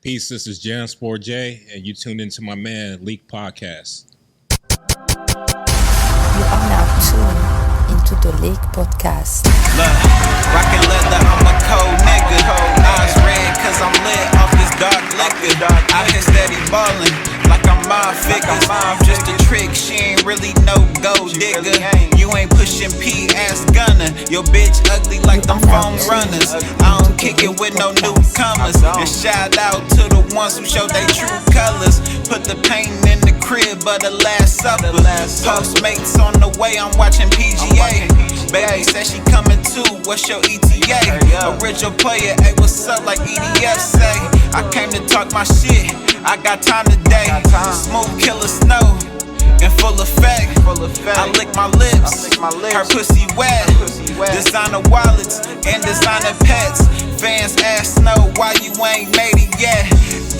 Peace, this is Jansport J, and you tuned into my man, LIQ Podcast. You are now tuned into the LIQ Podcast. Look, rockin' leather, I'm a cold nigga. Eyes red cause I'm lit off this dark liquor. Out here steady ballin' like I'm my figures. Just a trick, she ain't really no gold digger. You ain't pushin' P ass gunner. Your bitch ugly like them phone runners. I don't kick it with no newcomers. And shout out to the ones who show they true colors. Put the pain in the crib of the Last Supper. Postmates on the way, I'm watching PGA. Baby said she coming too, what's your ETA? Original player, hey, what's up, like EDF say? I came to talk my shit, I got time today. Smooth killer snow, in full effect. I lick my lips, her pussy wet. Designer wallets and designer pets. Fans ask Snow, why you ain't made it yet?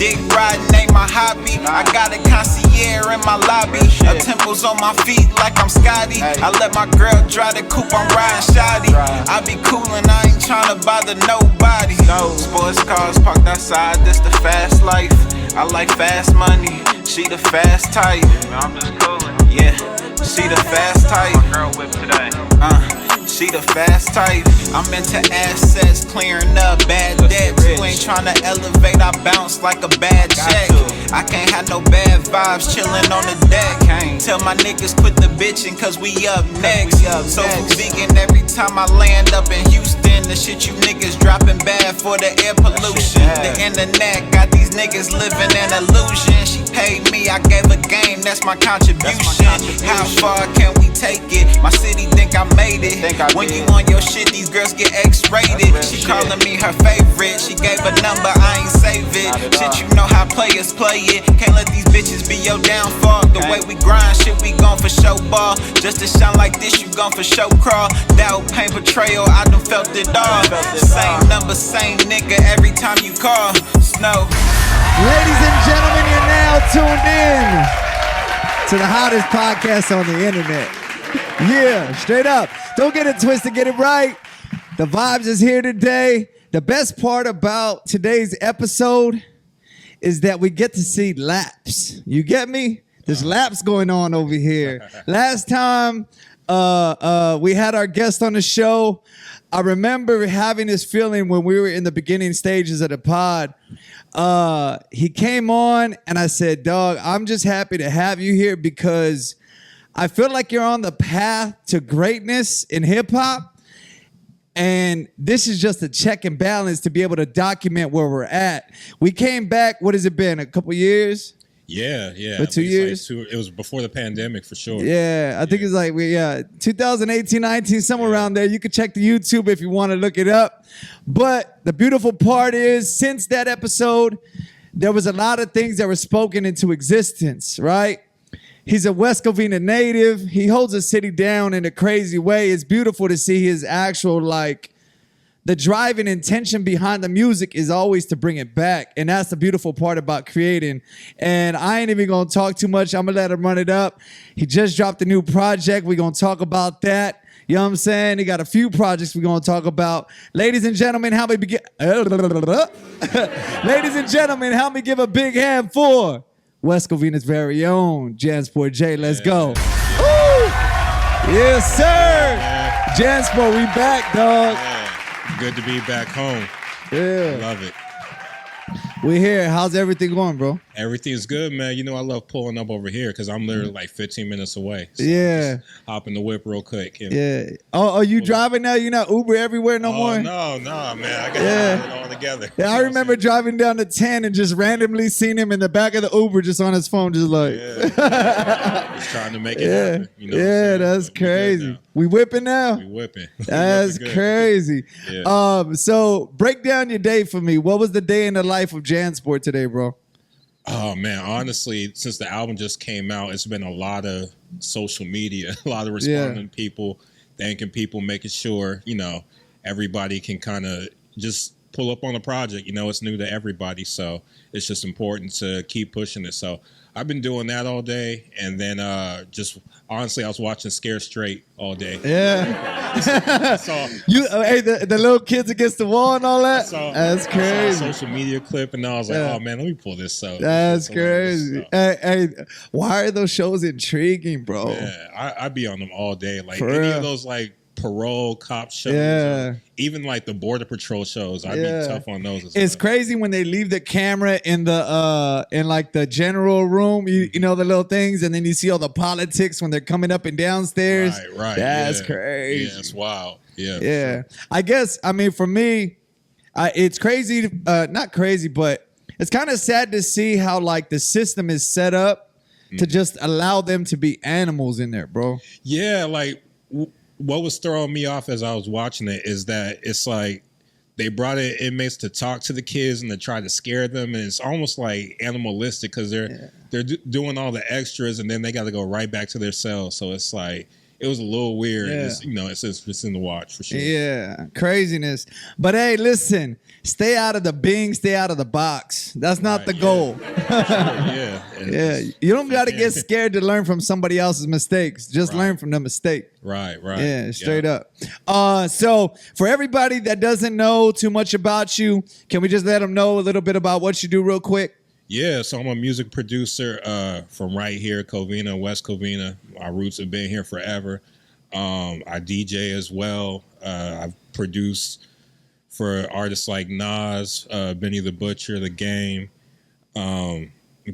Dick riding ain't my hobby. I got a concierge in my lobby. A temple's on my feet like I'm Scotty. I let my girl drive the coupe, I'm riding shoddy. I be coolin', I ain't tryna bother nobody. Sports cars parked outside, this the fast life. I like fast money, she the fast type. I'm just coolin'. Yeah, she the fast type. My girl whip today. She the fast type. I'm into assets, clearing up bad debts. You ain't tryna elevate, I bounce like a bad check. I can't have no bad vibes chillin' on the deck. Tell my niggas quit the bitchin' cause we up next. So vegan every time I land up in Houston. The shit you niggas dropping bad for the air pollution. The internet got these niggas living in illusion. She paid me, I gave a game, that's my contribution. How far can we take it? My city think I made it. When you on your shit, these girls get X-rated. She calling me her favorite. She gave a number, I ain't save it. Shit, you know how players play it. Can't let these bitches be your downfall. The way we grind, shit, we gon' for show ball. Just to shine like this, you gon' for show crawl. Doubt, pain, betrayal, I done felt it all. Same number, same nigga every time you call. Snow. Ladies and gentlemen, you're now tuned in to the hottest podcast on the internet. Yeah, straight up. Don't get it twisted, get it right. The vibes is here today. The best part about today's episode is that we get to see laps. You get me? There's laps going on over here. Last time we had our guest on the show, I remember having this feeling when we were in the beginning stages of the pod. He came on and I said, dog, I'm just happy to have you here because I feel like you're on the path to greatness in hip hop. And this is just a check and balance to be able to document where we're at. We came back, what has it been, a couple years? Yeah. For 2 years? It was before the pandemic for sure. Yeah, I think it's like, 2018, 19, somewhere around there. You can check the YouTube if you want to look it up. But the beautiful part is, since that episode, there was a lot of things that were spoken into existence, right? He's a West Covina native. He holds the city down in a crazy way. It's beautiful to see his actual, the driving intention behind the music is always to bring it back. And that's the beautiful part about creating. And I ain't even going to talk too much. I'm going to let him run it up. He just dropped a new project. We're going to talk about that. You know what I'm saying? He got a few projects we're going to talk about. Ladies and gentlemen, help me begin. Ladies and gentlemen, help me give a big hand for West Covina's very own Jansport J. Let's go. Woo! Yes, sir. Jansport, we back, dog. Yeah. Good to be back home. Yeah. Love it. We here. How's everything going, bro? Everything's good, man. You know, I love pulling up over here because I'm literally like 15 minutes away. So yeah. Just hop in the whip real quick. Yeah. Oh, are you driving now? You're not Uber everywhere no more? No, man. I got it all together. Yeah, I remember driving down to 10 and just randomly seeing him in the back of the Uber just on his phone, just like. Yeah. Just trying to make it happen. You know that's crazy. We whipping now? We whipping. That's crazy. Yeah. So break down your day for me. What was the day in the life of Jansport today, bro? Oh, man, honestly, since the album just came out, it's been a lot of social media, a lot of responding to people, thanking people, making sure, everybody can kind of just pull up on a project. You know, it's new to everybody, so it's just important to keep pushing it. So I've been doing that all day, and then just honestly, I was watching Scare Straight all day. Yeah. So Hey, the little kids against the wall and all that. That's I crazy. saw a social media clip, and I was like, oh man, let me pull this up. That's It's hilarious. crazy. So, Hey, why are those shows intriguing, bro? yeah, I be on them all day. Like For any real. of those like parole cop shows, Yeah. or even like the border patrol shows. I'd be tough on those as It's well. crazy when they leave the camera in the in like the general room, you know, the little things, and then you see all the politics when they're coming up and downstairs. Right. That's yeah. crazy. Yeah, it's wild. Yeah. for Yeah. sure. I guess, I mean, for me, it's crazy, not crazy, but it's kind of sad to see how like the system is set up to just allow them to be animals in there, bro. Yeah, like what was throwing me off as I was watching it is that it's like they brought in inmates to talk to the kids and to try to scare them, and it's almost like animalistic because they're doing all the extras and then they got to go right back to their cells. So it's like it was a little weird. Yeah. It's, you know, it's in the watch for sure. Yeah, craziness. But hey, listen, stay out of the Bing, stay out of the box. That's not Right, the yeah. goal. Yeah. Yeah, you don't got to get scared to learn from somebody else's mistakes. Just learn from the mistake. Right. Yeah, straight up. So for everybody that doesn't know too much about you, can we just let them know a little bit about what you do real quick? Yeah, so I'm a music producer from right here, Covina, West Covina. My roots have been here forever. I DJ as well. I've produced for artists like Nas, Benny the Butcher, The Game, a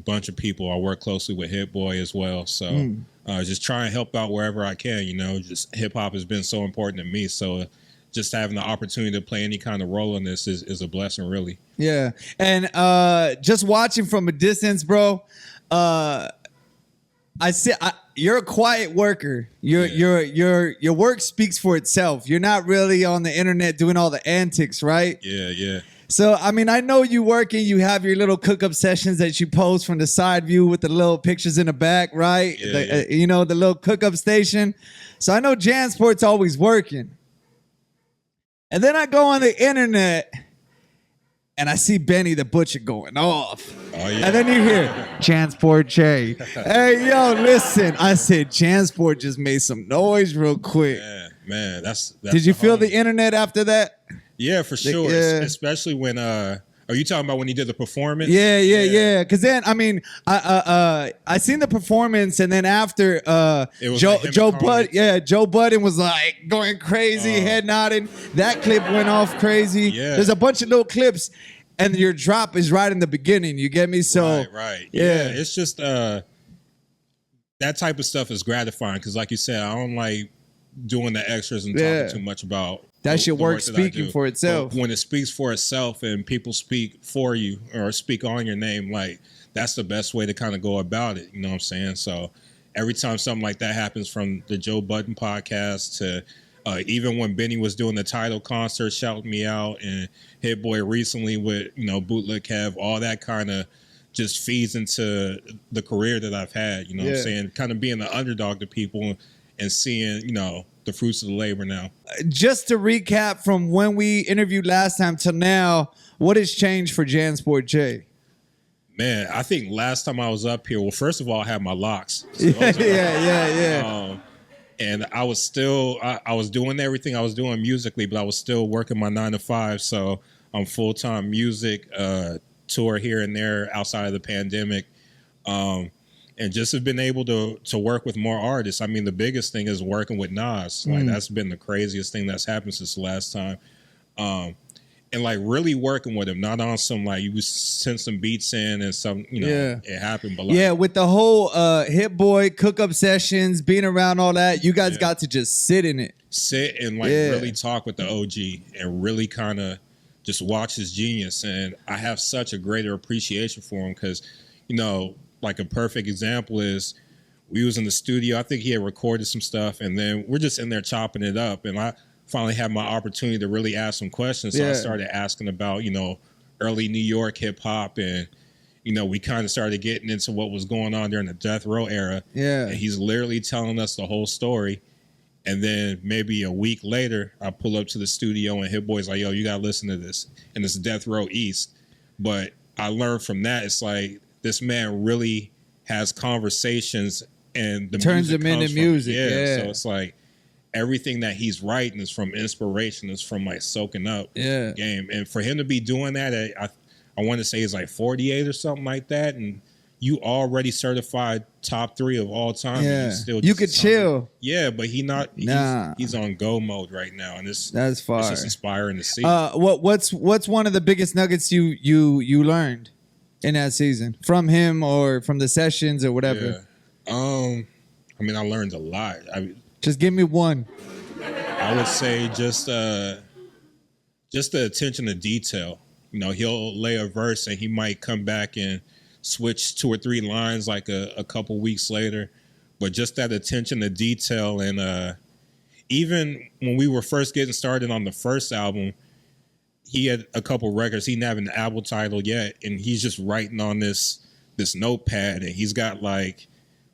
bunch of people. I work closely with Hit Boy as well. So just try and help out wherever I can. You know, just hip hop has been so important to me. So just having the opportunity to play any kind of role in this is a blessing, really. Yeah, and just watching from a distance, bro. You're a quiet worker. Your work speaks for itself. You're not really on the internet doing all the antics, right? Yeah. So, I mean, I know you working. You have your little cook-up sessions that you post from the side view with the little pictures in the back, right? Yeah. You know, the little cook-up station. So I know Jansport's always working. And then I go on the internet and I see Benny the Butcher going off. Oh, yeah. And then you hear Jansport J. Hey, yo, listen. I said Jansport just made some noise real quick. Yeah, man, that's Did you feel homie. the internet after that? Yeah, for sure. yeah. Especially when are you talking about when he did the performance? Yeah. Because then, I mean, I seen the performance, and then after It was Joe like him Joe and Bud, Carly. Joe Budden was like going crazy, head nodding. That clip went off crazy. Yeah. There's a bunch of little clips, and your drop is right in the beginning. You get me? So Right. Yeah. It's just that type of stuff is gratifying because, like you said, I don't like doing the extras and Yeah. talking too much about That's your the work that I speaking do. for itself. But when it speaks for itself and people speak for you or speak on your name, like that's the best way to kind of go about it. You know what I'm saying? So every time something like that happens, from the Joe Budden podcast to even when Benny was doing the title concert, shouting me out, and Hit Boy recently with, you know, Bootleg Kev, all that kind of just feeds into the career that I've had. You know what I'm saying? Kind of being the underdog to people and seeing, you know, the fruits of the labor now. just to recap from when we interviewed last time to now, what has changed for Jansport J? Man, I think last time I was up here, well, first of all, I had my locks. So Yeah, those are- yeah. And I was still, I was doing everything I was doing musically, but I was still working my 9 to 5. So I'm full-time music, tour here and there outside of the pandemic. And just have been able to work with more artists. I mean, the biggest thing is working with Nas. Like that's been the craziest thing that's happened since the last time. And like really working with him, not on some like you send some beats in and some, you know, it happened. But like, Yeah, with the whole Hit Boy cook-up sessions, being around all that, you guys got to just sit in it. sit and like really talk with the OG and really kind of just watch his genius. And I have such a greater appreciation for him because, you know, like a perfect example is we was in the studio. I think he had recorded some stuff, and then we're just in there chopping it up. And I finally had my opportunity to really ask some questions. So I started asking about, you know, early New York hip hop, and, you know, we kind of started getting into what was going on during the Death Row era. Yeah. And he's literally telling us the whole story. And then maybe a week later, I pull up to the studio and Hit Boy's like, yo, you gotta listen to this. And it's Death Row East. But I learned from that, it's like this man really has conversations and the turns music them into comes from- music. Yeah. Yeah. So it's like everything that he's writing is from inspiration, is from like soaking up Yeah. game. And for him to be doing that, I want to say he's like 48 or something like that. And you already certified top 3 of all time. Yeah. And still You just could a song. chill. Yeah, but Nah. he's on go mode right now, and That's it's fire. just inspiring to see. What's one of the biggest nuggets you learned in that season from him or from the sessions or whatever? Yeah. I mean, I learned a lot. Just give me one. I would say just the attention to detail. You know, he'll lay a verse and he might come back and switch 2 or 3 lines like a couple weeks later. But just that attention to detail. And even when we were first getting started on the first album, he had a couple records. He didn't have an album title yet. And he's just writing on this notepad. And he's got like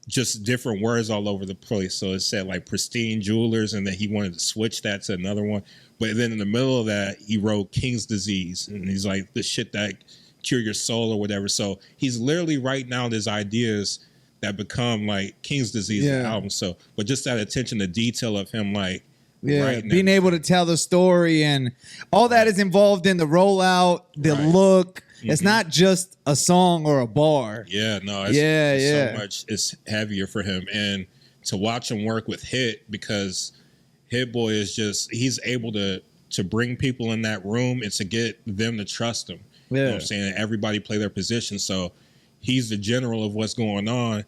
just different words all over the place. So it said like Pristine Jewelers, and then he wanted to switch that to another one. But then in the middle of that, he wrote King's Disease. And he's like, the shit that cure your soul or whatever. So he's literally writing down his ideas that become like King's Disease, the album. So, but just that attention to detail of him, like, being able to tell the story and all that is involved in the rollout, the look. It's not just a song or a bar. Yeah, no, it's so much. It's heavier for him, and to watch him work with Hit, because Hit Boy is just, he's able to bring people in that room and to get them to trust him. You know what I'm saying? Everybody play their position. So he's the general of what's going on.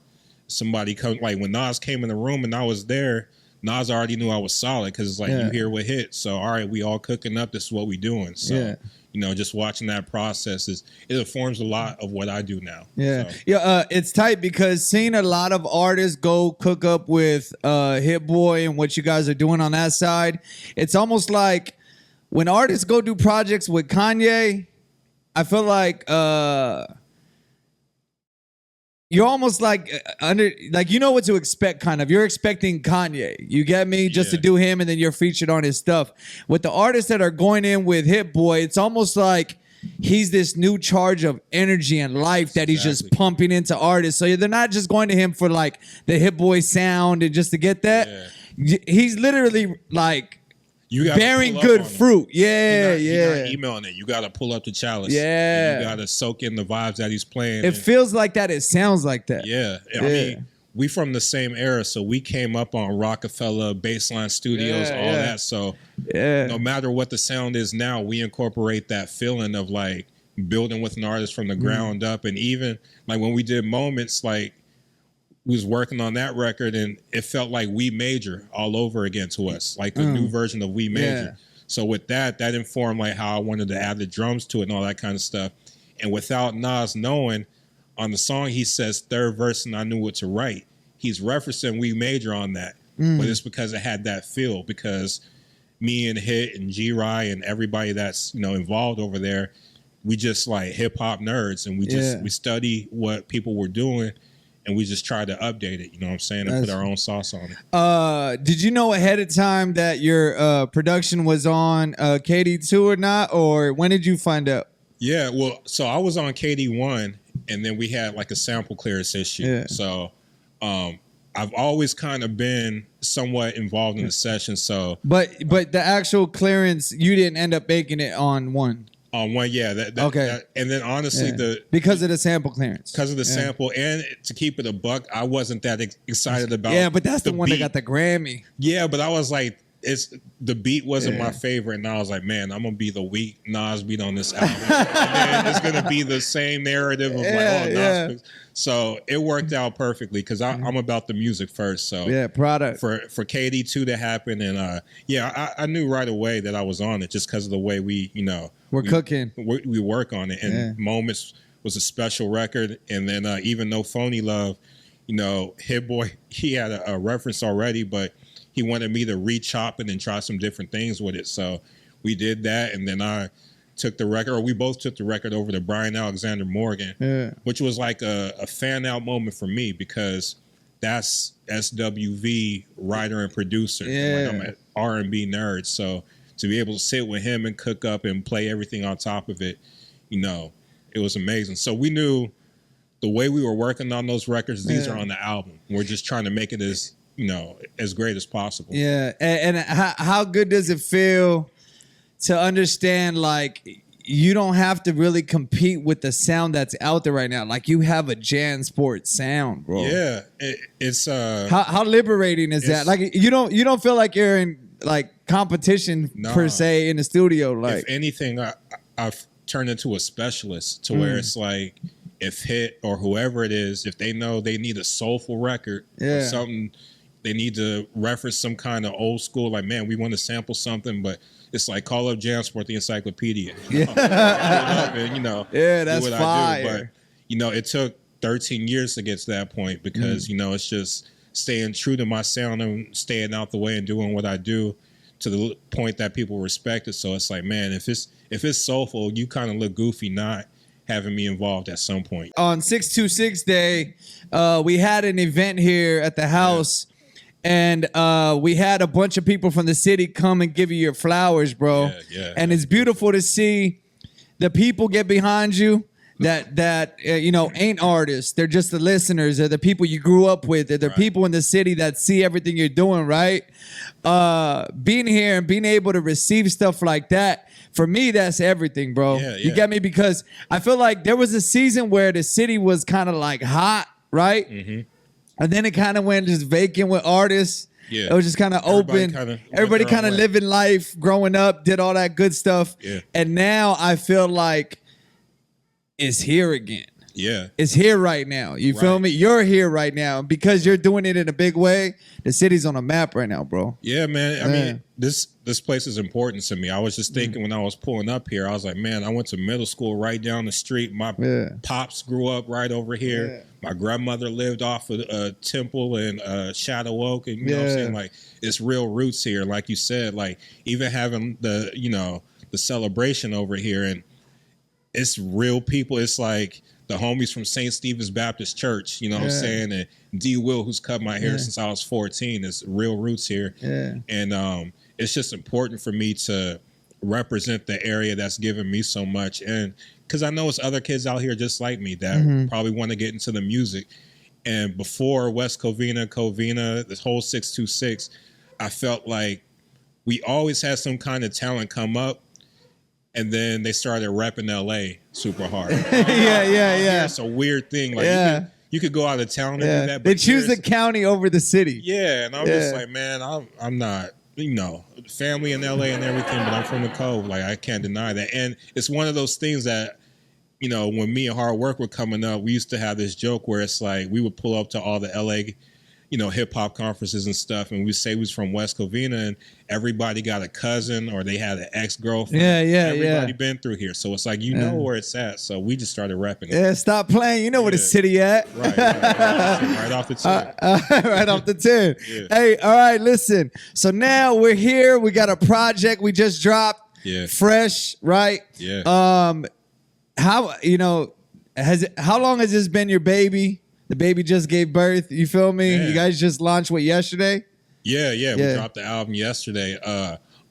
Somebody come, like when Nas came in the room and I was there, Nas already knew I was solid, because it's like, you here with Hit. So, all right, we all cooking up. This is what we doing. So, you know, just watching that process it informs a lot of what I do now. Yeah. So. It's tight because seeing a lot of artists go cook up with Hit Boy and what you guys are doing on that side, it's almost like when artists go do projects with Kanye, I feel like you're almost like you know what to expect, kind of. You're expecting Kanye, you get me, just to do him, and then you're featured on his stuff. With the artists that are going in with Hit Boy, it's almost like he's this new charge of energy and life that he's just pumping into artists. So they're not just going to him for like the Hit Boy sound and just to get that. He's literally like bearing good fruit. He's not emailing it. You got to pull up the chalice. Yeah. You got to soak in the vibes that he's playing. It feels like that. It sounds like that. Yeah. I mean, we from the same era, so we came up on Rockefeller, Baseline Studios, all that. So no matter what the sound is now, we incorporate that feeling of like building with an artist from the ground up. And even like when we did Moments, like we was working on that record and it felt like We Major all over again to us, like a new version of We Major. So with that informed like how I wanted to add the drums to it and all that kind of stuff. And without Nas knowing, on the song he says third verse and I knew what to write. He's referencing We Major on that, but it's because it had that feel, because me and Hit and G-Ry and everybody that's, you know, involved over there, we just like hip hop nerds, and we study what people were doing. And we just tried to update it, you know what I'm saying, and put our own sauce on it. Did you know ahead of time that your production was on KD2 or not? Or when did you find out? Yeah, well, so I was on KD1, and then we had like a sample clearance issue. Yeah. So I've always kind of been somewhat involved in the session. So, but the actual clearance, you didn't end up making it on one. On one, okay. And then honestly, because of the sample clearance, because of the sample, and to keep it a buck, I wasn't that excited about. Yeah, but that's the one that got the Grammy. Yeah, but I was like, the beat wasn't my favorite, and I was like, man, I'm gonna be the weak Nas beat on this album, and then it's gonna be the same narrative of Nas. So it worked out perfectly because I'm about the music first. So product for KD2 to happen, and I knew right away that I was on it just because of the way we cooking. We work on it, and Moments was a special record, and then even though Phony Love, Hit Boy, he had a reference already, but he wanted me to re-chop it and try some different things with it. So we did that, and then I took the record, or we both took the record over to Brian Alexander Morgan, which was like a fan out moment for me because that's SWV writer and producer. Yeah. Like, I'm an R&B nerd, so to be able to sit with him and cook up and play everything on top of it, you know, it was amazing. So we knew the way we were working on those records, these are on the album. We're just trying to make it as, you know, as great as possible. Yeah. And how good does it feel to understand, like, you don't have to really compete with the sound that's out there right now. Like, you have a JanSport sound, bro. Yeah. It's how liberating is that? Like, you don't feel like you're in like competition per se in the studio. Like, if anything, I've turned into a specialist to where it's like, if Hit or whoever it is, if they know they need a soulful record or something, they need to reference some kind of old school, like, man, we want to sample something, but it's like, call up JanSport, the encyclopedia. You know? And, you know, that's do what fire. I do. But, you know, it took 13 years to get to that point because, you know, it's just staying true to my sound and staying out the way and doing what I do to the point that people respect it. So it's like, man, if it's soulful, you kind of look goofy not having me involved at some point. On 626 Day, we had an event here at the house, and we had a bunch of people from the city come and give you your flowers, bro. And it's beautiful to see the people get behind you that you know, ain't artists. They're just the listeners. They're the people you grew up with. They're the people in the city that see everything you're doing, right? Being here and being able to receive stuff like that, for me, that's everything, bro. You get me? Because I feel like there was a season where the city was kind of like hot, right? And then it kind of went just vacant with artists. It was just kind of open. Everybody kind of living life, growing up, did all that good stuff. And now I feel like it's here again. It's here right now. You feel me? You're here right now. Because you're doing it in a big way, the city's on a map right now, bro. Yeah, man. I mean, this place is important to me. I was just thinking when I was pulling up here, I was like, man, I went to middle school right down the street. My pops grew up right over here. My grandmother lived off of Temple and Shadow Oak. And you know what I'm saying? Like, it's real roots here. Like you said, like, even having the, you know, the celebration over here, and it's real people. It's like the homies from St. Stephen's Baptist Church, you know what I'm saying? And D. Will, who's cut my hair since I was 14. It's real roots here. And it's just important for me to represent the area that's given me so much. And because I know it's other kids out here just like me that probably want to get into the music. And before West Covina, this whole 626, I felt like we always had some kind of talent come up. And then they started repping LA super hard. It's a weird thing. Like, you could go out of town and do that. But they choose the county over the city. And I'm just like, man, I'm not, you know, family in LA and everything, but I'm from the Cove. Like, I can't deny that. And it's one of those things that, you know, when me and Hard Work were coming up, we used to have this joke where it's like we would pull up to all the LA, you know, hip hop conferences and stuff, and we say we was from West Covina, and everybody got a cousin or they had an ex-girlfriend. Everybody been through here, so it's like, you know where it's at. So we just started rapping. Stop playing. You know where the city at. Right off the tip. Right off the tip. Hey, all right, listen. So now we're here. We got a project we just dropped. Fresh, right? How, you know, how long has this been your baby? The baby just gave birth. You feel me? You guys just launched yesterday? We dropped the album yesterday.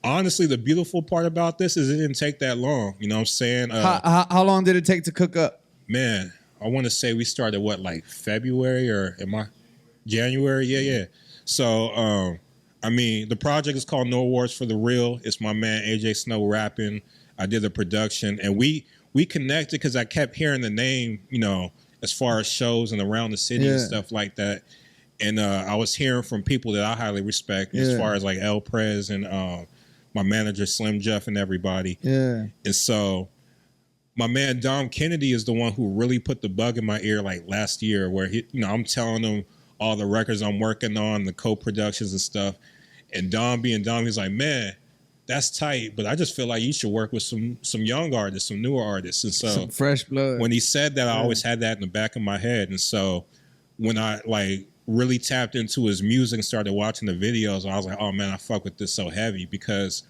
Honestly, the beautiful part about this is it didn't take that long. You know what I'm saying? How long did it take to cook up? Man, I want to say we started like February or January? So, I mean, the project is called No Awards for the Real. It's my man AJ Snow rapping. I did the production, and we connected because I kept hearing the name, you know, as far as shows and around the city and stuff like that. And I was hearing from people that I highly respect as far as like El Prez and my manager Slim Jeff and everybody. And so my man Dom Kennedy is the one who really put the bug in my ear like last year, where he, you know, I'm telling him all the records I'm working on, the co-productions and stuff. And Dom being Dom, he's like, man, that's tight, but I just feel like you should work with some young artists, some newer artists. And so some fresh blood. When he said that, I always had that in the back of my head. And so when I like really tapped into his music and started watching the videos, I was like, oh man, I fuck with this so heavy, because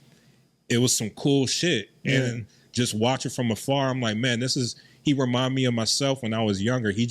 it was some cool shit. And just watching from afar, I'm like, man, this is, he remind me of myself when I was younger. He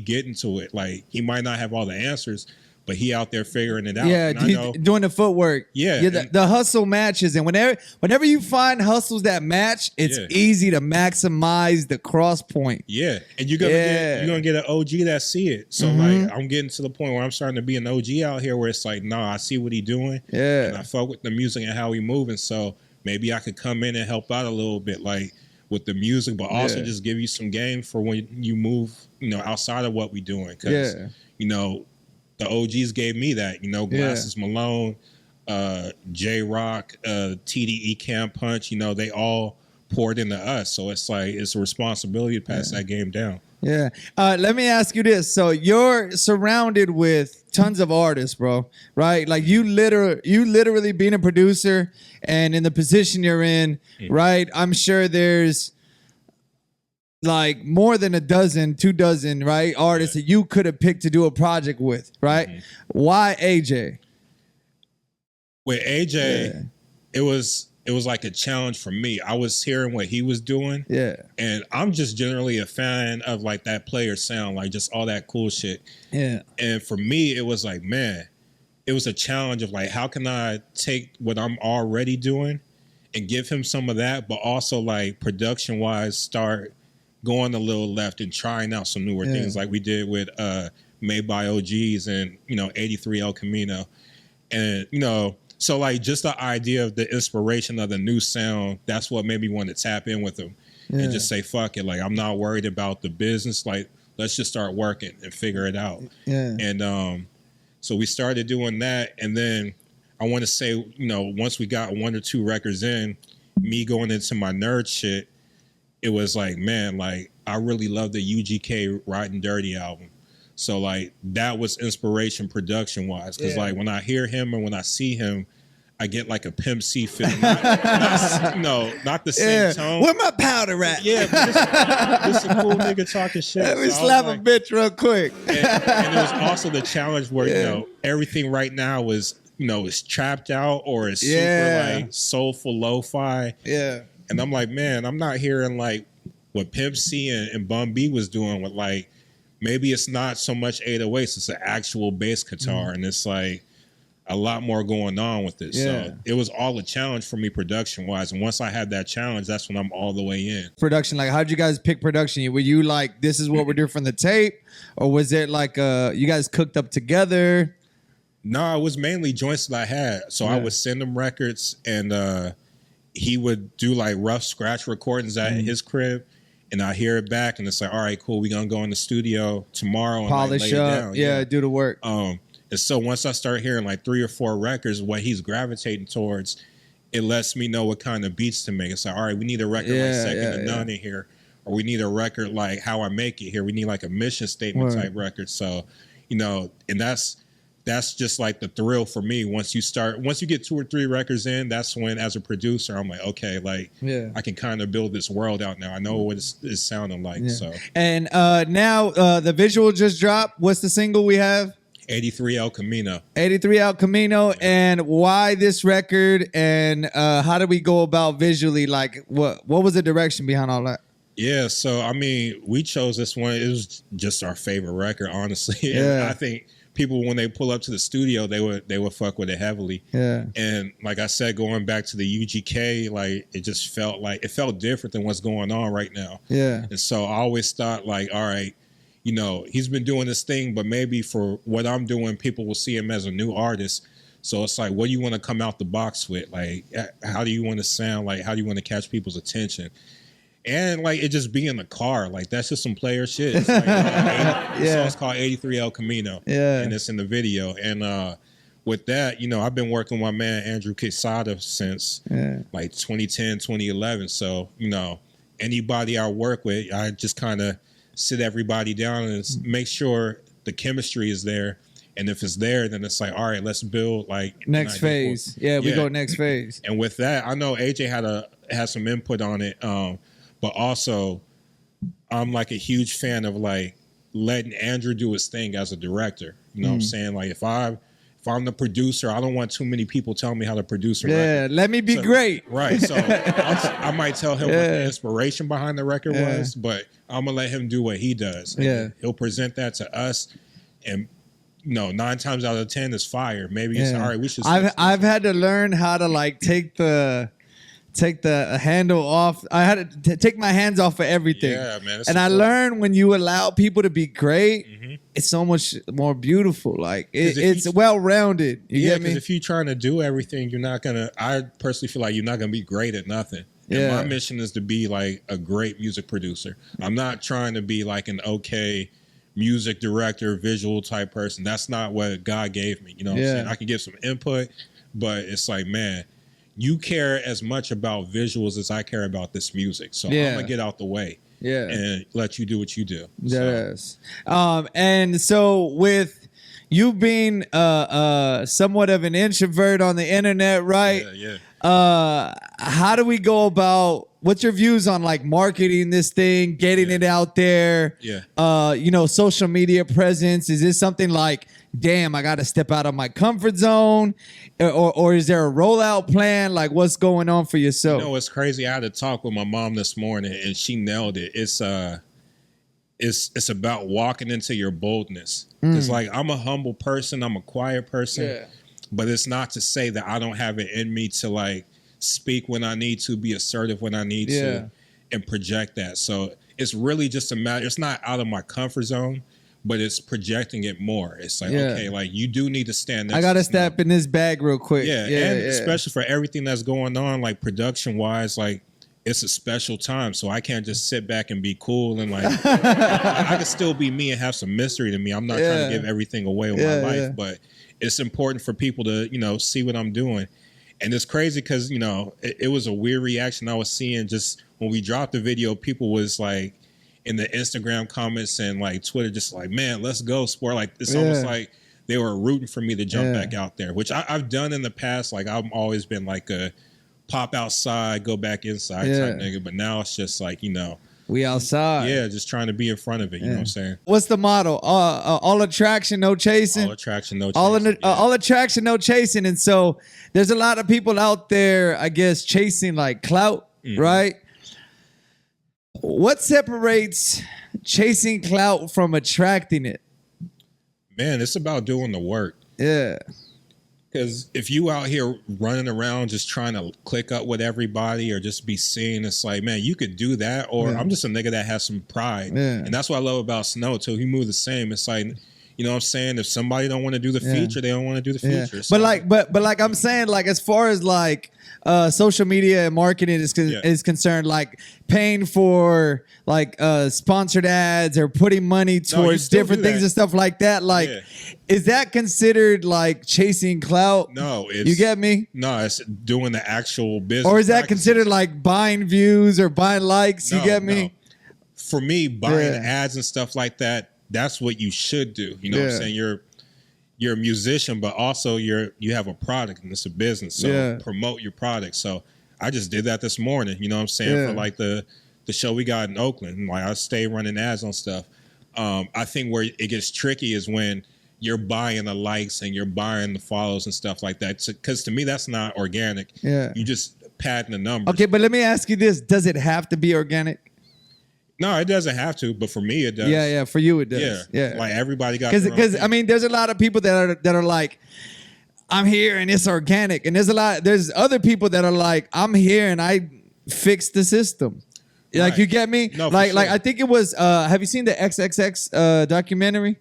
get into it. Like, he might not have all the answers, but he out there figuring it out. Yeah, and I know, doing the footwork. Yeah, the hustle matches, and whenever you find hustles that match, it's easy to maximize the cross point. Yeah, and you're gonna get an OG that see it. So like, I'm getting to the point where I'm starting to be an OG out here, where it's like, nah, I see what he doing. Yeah, and I fuck with the music and how he moving. So maybe I could come in and help out a little bit, like with the music, but also just give you some game for when you move, outside of what we doing. Because the OGs gave me that, Glasses Malone, J Rock, TDE Camp Punch, they all poured into us. So it's like, it's a responsibility to pass that game down. Yeah. Let me ask you this. So you're surrounded with tons of artists, bro, right? Like you literally being a producer and in the position you're in, right? I'm sure there's like more than 2 dozen, right? Artists that you could have picked to do a project with, right? Why AJ? With AJ, it was like a challenge for me. I was hearing what he was doing. Yeah. And I'm just generally a fan of like that player sound, like just all that cool shit. Yeah. And for me, it was like, man, it was a challenge of like, how can I take what I'm already doing and give him some of that, but also like production wise start going a little left and trying out some newer things like we did with Made by OGs and 83 El Camino. And so like just the idea of the inspiration of the new sound, that's what made me want to tap in with them and just say, fuck it. Like, I'm not worried about the business. Like, let's just start working and figure it out. Yeah. And so we started doing that. And then I want to say, once we got 1 or 2 records in, me going into my nerd shit, it was like, man, like, I really love the UGK Riding Dirty album. So like, that was inspiration production wise. Cause like when I hear him and when I see him, I get like a Pimp C feel. Not the same tone. Where my powder at? Yeah, but this a cool nigga talking shit. Let me slap a bitch real quick. And it was also the challenge where, everything right now is, is trapped out or is super like soulful lo-fi. Yeah. And I'm like, man, I'm not hearing like what Pimp C and Bun B was doing with like, maybe it's not so much 808s, it's an actual bass guitar. And it's like a lot more going on with it. So it was all a challenge for me production wise. And once I had that challenge, that's when I'm all the way in. Production, like how'd you guys pick production? Were you like, this is what we're doing from the tape? Or was it like you guys cooked up together? No, it was mainly joints that I had. So I would send him records and he would do like rough scratch recordings at his crib. And I hear it back, and it's like, all right, cool. We're gonna go in the studio tomorrow and polish like, lay up, it down. do the work. And so once I start hearing like 3 or 4 records, what he's gravitating towards, it lets me know what kind of beats to make. It's like, all right, we need a record like Second to None in here, or we need a record like How I Make It here. We need like a mission statement type record. So, and that's just like the thrill for me. Once you get 2 or 3 records in, that's when, as a producer, I'm like, okay, like I can kind of build this world out now. I know what it's sounding like. Yeah. So, and now the visual just dropped. What's the single we have? 83 El Camino. 83 El Camino. And why this record? And how did we go about visually? Like, what was the direction behind all that? Yeah, so I mean, we chose this one. It was just our favorite record, honestly. Yeah. And I think people, when they pull up to the studio, they would fuck with it heavily. Yeah. And like I said, going back to the UGK, like it just felt different than what's going on right now. Yeah. And so I always thought like, all right, he's been doing this thing, but maybe for what I'm doing, people will see him as a new artist. So it's like, what do you want to come out the box with? Like, how do you want to sound? Like, how do you want to catch people's attention? And like it just be in the car, like that's just some player shit. It's like, the song's called 83 El Camino, and it's in the video. And with that, I've been working with my man Andrew Quesada since like 2010, 2011. So anybody I work with, I just kind of sit everybody down and make sure the chemistry is there. And if it's there, then it's like, all right, let's build like next phase. Yeah, we go next phase. And with that, I know AJ had some input on it. But also, I'm like a huge fan of like letting Andrew do his thing as a director. You know what I'm saying? Like if if I'm the producer, I don't want too many people telling me how to produce a Yeah, record. let me be great. Right. So I might tell him what the inspiration behind the record was, but I'm gonna let him do what he does. And he'll present that to us, and 9 times out of 10 is fire. Maybe it's all right. We should. I've had to learn how to like take the handle off. I had to take my hands off of everything. Yeah, man. And I learned when you allow people to be great, it's so much more beautiful. Like it's well rounded. You get me? Because if you're trying to do everything, you're not gonna. I personally feel like you're not gonna be great at nothing. And my mission is to be like a great music producer. I'm not trying to be like an okay music director, visual type person. That's not what God gave me. You know what I'm saying? I can give some input, but it's like, man, you care as much about visuals as I care about this music. So I'm gonna get out the way and let you do what you do. Yes. And so with you being somewhat of an introvert on the internet, right? How do we go about, what's your views on like marketing this thing, getting it out there? Social media presence. Is this something like, damn, I got to step out of my comfort zone? Or is there a rollout plan? Like, what's going on for yourself? It's crazy. I had a talk with my mom this morning and she nailed it. It's about walking into your boldness. Because like, I'm a humble person. I'm a quiet person. But it's not to say that I don't have it in me to like speak when I need to, be assertive when I need to, and project that. So it's really just a matter. It's not out of my comfort zone, but it's projecting it more. It's like, okay, like you do need to stand next. I got to step in this bag real quick. Especially for everything that's going on, like production wise, like it's a special time. So I can't just sit back and be cool and like, I can still be me and have some mystery to me. I'm not trying to give everything away with my life, but it's important for people to, see what I'm doing. And it's crazy because, it was a weird reaction I was seeing just when we dropped the video. People was like in the Instagram comments and like Twitter, just like, man, let's go sport. Like it's almost like they were rooting for me to jump back out there, which I've done in the past. Like I've always been like a pop outside, go back inside type nigga. But now it's just like, we outside. Yeah, just trying to be in front of it. You know what I'm saying? What's the motto? All attraction, no chasing. All attraction, no chasing. All attraction, no chasing. And so there's a lot of people out there, I guess, chasing like clout, right? What separates chasing clout from attracting it? Man, it's about doing the work. Yeah. Because if you out here running around just trying to click up with everybody or just be seen, it's like, man, you could do that. Or I'm just a nigga that has some pride. And that's what I love about Snow too. He moved the same. It's like, you know what I'm saying? If somebody don't want to do the feature, they don't want to do the feature. So. But like I'm saying, like as far as like social media and marketing is concerned, like paying for like sponsored ads or putting money towards different things and stuff like that, like is that considered like chasing clout? No, you get me? No, it's doing the actual business. Or is that considered like buying views or buying likes? You get me? No. For me, buying ads and stuff like that, that's what you should do. You know what I'm saying? You're a musician, but also you have a product and it's a business. So promote your product. So I just did that this morning. You know what I'm saying? For like the show we got in Oakland. Like I stay running ads on stuff. I think where it gets tricky is when you're buying the likes and you're buying the follows and stuff like that. Because to me, that's not organic. You just padding the numbers. Okay, but let me ask you this. Does it have to be organic? No, it doesn't have to, but for me it does. Yeah, for you it does. Yeah. Like everybody got because I mean, there's a lot of people that are like, I'm here and it's organic, and there's other people that are like, I'm here and I fixed the system. Like you get me? No, like sure. I think it was. Have you seen the XXX documentary?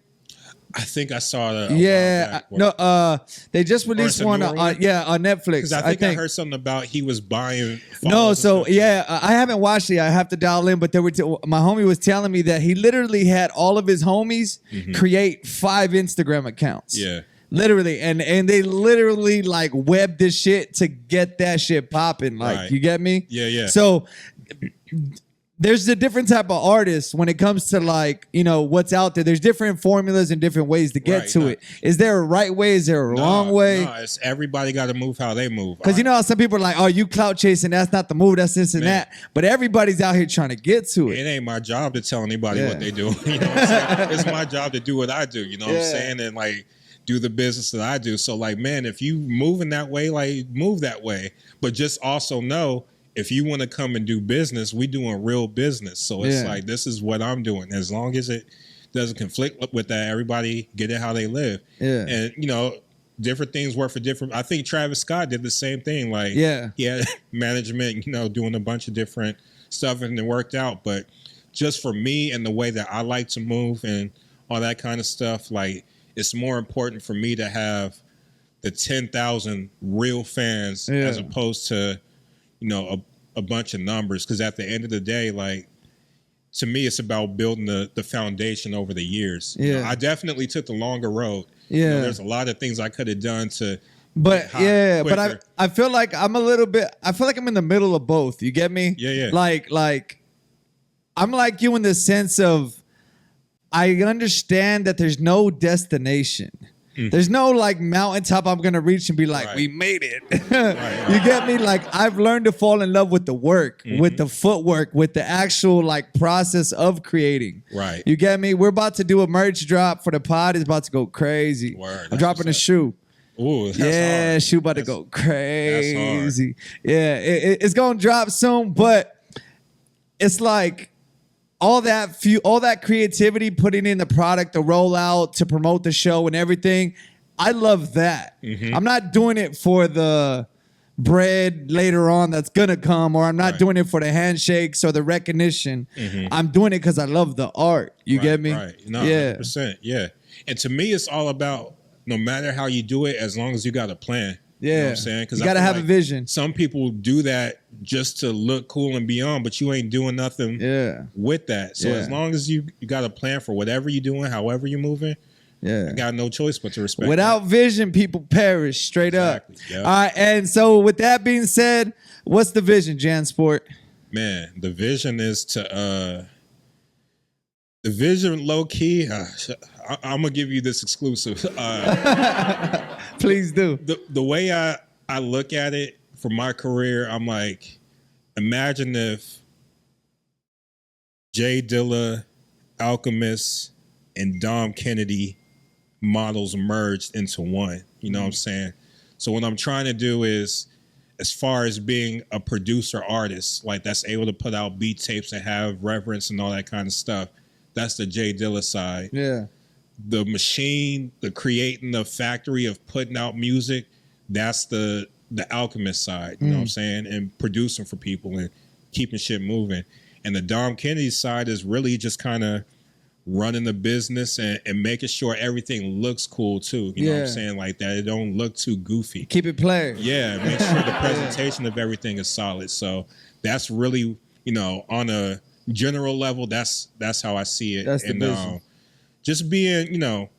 I think I saw that. They just released one on Netflix. Because I think I heard something about he was buying. No, so I haven't watched it. I have to dial in. But my homie was telling me that he literally had all of his homies create 5 Instagram accounts. Yeah. Literally, and they literally like webbed this shit to get that shit popping. Like, you get me? Yeah. So there's a different type of artist when it comes to like, what's out there. There's different formulas and different ways to get to it. Is there a right way? Is there a wrong way? No, it's everybody got to move how they move. Because how some people are like, oh, you clout chasing, that's not the move, that's this and that. But everybody's out here trying to get to it. It ain't my job to tell anybody what they do. You know what I'm saying? It's my job to do what I do. You know what I'm saying? And like, do the business that I do. So like, man, if you move in that way, like move that way. But just also know if you want to come and do business, we doing real business. So it's like, this is what I'm doing. As long as it doesn't conflict with that, everybody get it how they live. Yeah. And, you know, different things work for different. I think Travis Scott did the same thing. Like, he had management, you know, doing a bunch of different stuff and it worked out. But just for me and the way that I like to move and all that kind of stuff, like, it's more important for me to have the 10,000 real fans as opposed to, you know, a bunch of numbers. Because at the end of the day, like, to me, it's about building the foundation over the years. You know, I definitely took the longer road. You know, there's a lot of things I could have done to. But I feel like I'm in the middle of both. You get me? Yeah. Like I'm like you in the sense of I understand that there's no destination. There's no like mountaintop I'm gonna reach and be like, we made it. You get me? Like I've learned to fall in love with the work, with the footwork, with the actual like process of creating. Right. You get me? We're about to do a merch drop for the pod. It's about to go crazy. I'm dropping a shoe. Ooh, that's hard. Shoe about to go crazy. Yeah, it's gonna drop soon, but it's like all that creativity, putting in the product, the rollout to promote the show and everything. I love that. I'm not doing it for the bread later on that's gonna come, or I'm not doing it for the handshakes or the recognition. I'm doing it because I love the art. You get me? Right. No, 100%. Yeah. And to me, it's all about no matter how you do it, as long as you got a plan. Yeah. You know what I'm saying? Because you gotta have a vision. Some people do that just to look cool and beyond, but you ain't doing nothing with that. So as long as you got a plan for whatever you're doing, however you're moving, you got no choice but to respect. Without vision, people perish. Straight up. Yep. All right. And so with that being said, what's the vision, Jansport? Man, the vision is to the vision low key. I'm gonna give you this exclusive. Please do. The way I look at it for my career, I'm like, imagine if Jay Dilla, Alchemist, and Dom Kennedy models merged into one. You know what I'm saying? So what I'm trying to do is, as far as being a producer artist, like that's able to put out beat tapes and have reverence and all that kind of stuff, that's the Jay Dilla side. Yeah. The machine, the creating the factory of putting out music, that's the Alchemist side, you know what I'm saying? And producing for people and keeping shit moving. And the Dom Kennedy side is really just kind of running the business and making sure everything looks cool too. You know what I'm saying? Like that it don't look too goofy. Keep it player. Yeah, make sure the presentation of everything is solid. So that's really, you know, on a general level, that's how I see it. That's the vision. Just being, you know,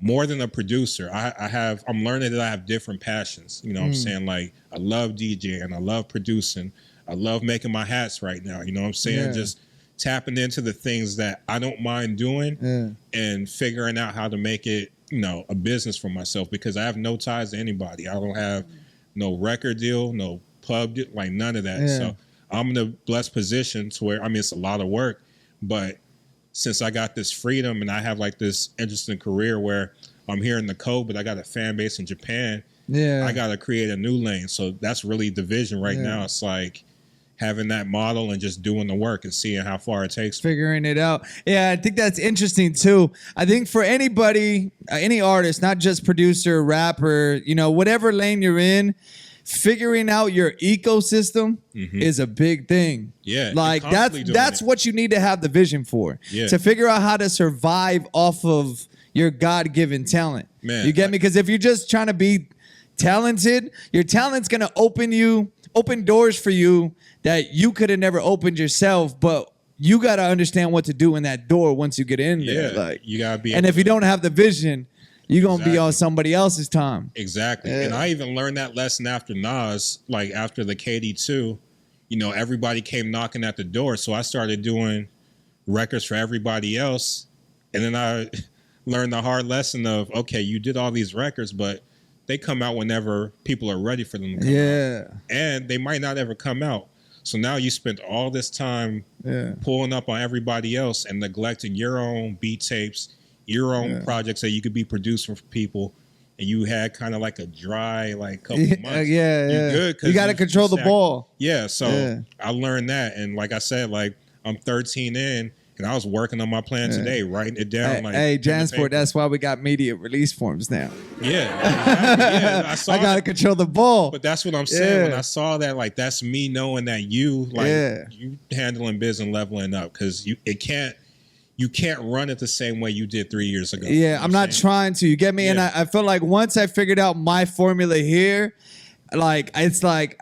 more than a producer, I'm learning that I have different passions. You know what I'm saying? Like I love DJing, I love producing, I love making my hats right now. You know what I'm saying? Yeah. Just tapping into the things that I don't mind doing and figuring out how to make it, you know, a business for myself, because I have no ties to anybody. I don't have no record deal, no pub deal, like none of that. So I'm in a blessed position to where, I mean, it's a lot of work, but since I got this freedom and I have like this interesting career where I'm here in the code, but I got a fan base in Japan. I got to create a new lane. So that's really the vision right now. It's like having that model and just doing the work and seeing how far it takes. Figuring it out. Yeah, I think that's interesting too. I think for anybody, any artist, not just producer, rapper, you know, whatever lane you're in, figuring out your ecosystem is a big thing. Yeah. Like that's what you need to have the vision for. To figure out how to survive off of your God-given talent. Man, you get me? Because if you're just trying to be talented, your talent's gonna open doors for you that you could have never opened yourself, but you gotta understand what to do in that door once you get in there. Like you gotta be, and if you don't have the vision, you're going to be on somebody else's time. Exactly. And I even learned that lesson after Nas, like after the KD2, you know, everybody came knocking at the door. So I started doing records for everybody else. And then I learned the hard lesson of, okay, you did all these records, but they come out whenever people are ready for them to come out. And they might not ever come out. So now you spent all this time pulling up on everybody else and neglecting your own beat tapes, your own projects that you could be producing for people, and you had kind of like a dry like couple months. Yeah. Good. You got to control the ball. Yeah. So I learned that, and like I said, like I'm 13 in. And I was working on my plan today, writing it down. Hey, Jansport, that's why we got media release forms now. Yeah, exactly. I got to control the ball. But that's what I'm saying. When I saw that, like, that's me knowing that you handling business and leveling up, because you can't run it the same way you did 3 years ago. Yeah, you know I'm not trying to. You get me? And I feel like once I figured out my formula here, like, it's like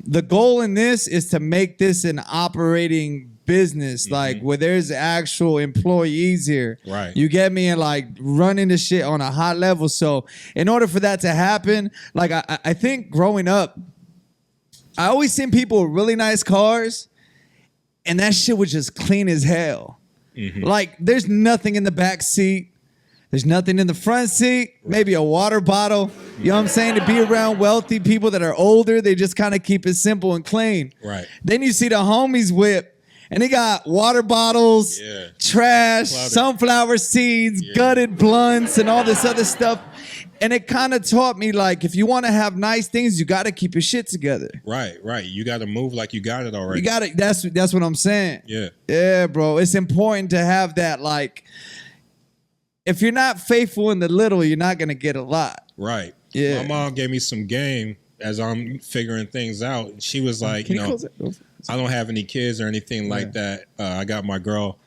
the goal in this is to make this an operating business, like where there's actual employees here. Right. You get me? And like running the shit on a high level. So in order for that to happen, like I think growing up, I always seen people with really nice cars, and that shit was just clean as hell. Like there's nothing in the back seat. There's nothing in the front seat, maybe a water bottle. You know what I'm saying? To be around wealthy people that are older, they just kind of keep it simple and clean. Right. Then you see the homies whip, and they got water bottles, trash, sunflower seeds, gutted blunts, and all this other stuff. And it kind of taught me, like, if you want to have nice things, you got to keep your shit together. Right. You got to move like you got it already. You got it. That's what I'm saying. Yeah, bro. It's important to have that, like, if you're not faithful in the little, you're not going to get a lot. Right. Yeah. My mom gave me some game as I'm figuring things out. She was like, I don't have any kids or anything like that. I got my girl.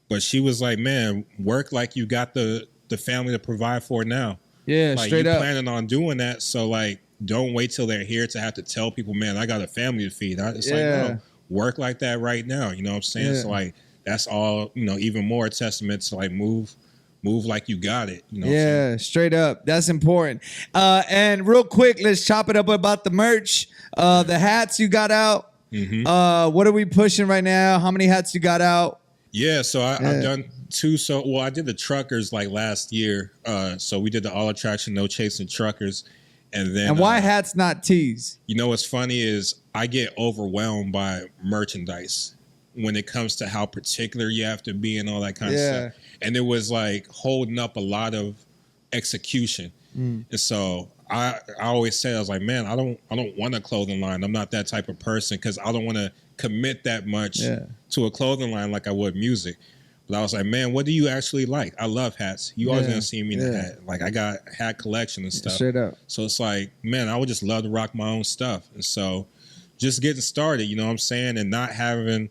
But she was like, man, work like you got the family to provide for now. Yeah, like, straight up. Planning on doing that. So, like, don't wait till they're here to have to tell people, man, I got a family to feed. It's like, no, work like that right now. You know what I'm saying? Yeah. So, like, that's all, even more testament to, like, move like you got it. You know what I'm saying? Straight up. That's important. And real quick, let's chop it up about the merch. The hats you got out. What are we pushing right now? How many hats you got out? Yeah, so I've done two. So, I did the truckers like last year. So we did the all attraction, no chasing truckers. And why hats, not tees? You know what's funny is I get overwhelmed by merchandise when it comes to how particular you have to be and all that kind of stuff. And it was like holding up a lot of execution. And so I always say, I was like, man, I don't want a clothing line. I'm not that type of person, because I don't want to commit that much to a clothing line like I would music. But I was like, man, what do you actually like? I love hats. You always gonna see me in a hat. Like, I got hat collection and stuff. Straight up. So it's like, man, I would just love to rock my own stuff. And so just getting started, you know what I'm saying? And not having,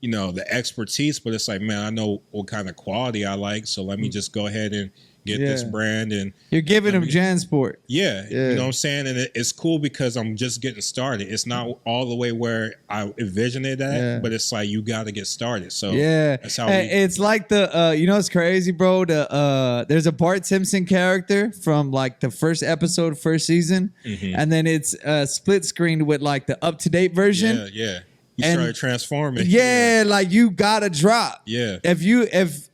the expertise, but it's like, man, I know what kind of quality I like. So let me just go ahead and get this brand. And you're giving them Jansport. Yeah, you know what I'm saying? And it's cool because I'm just getting started. It's not all the way where I envisioned it at, but it's like, you got to get started. So that's how it's like the, it's crazy, bro. There's a Bart Simpson character from like the first episode, first season. And then it's split screened with like the up-to-date version. Yeah. You started transforming. Like you got to drop. Yeah. If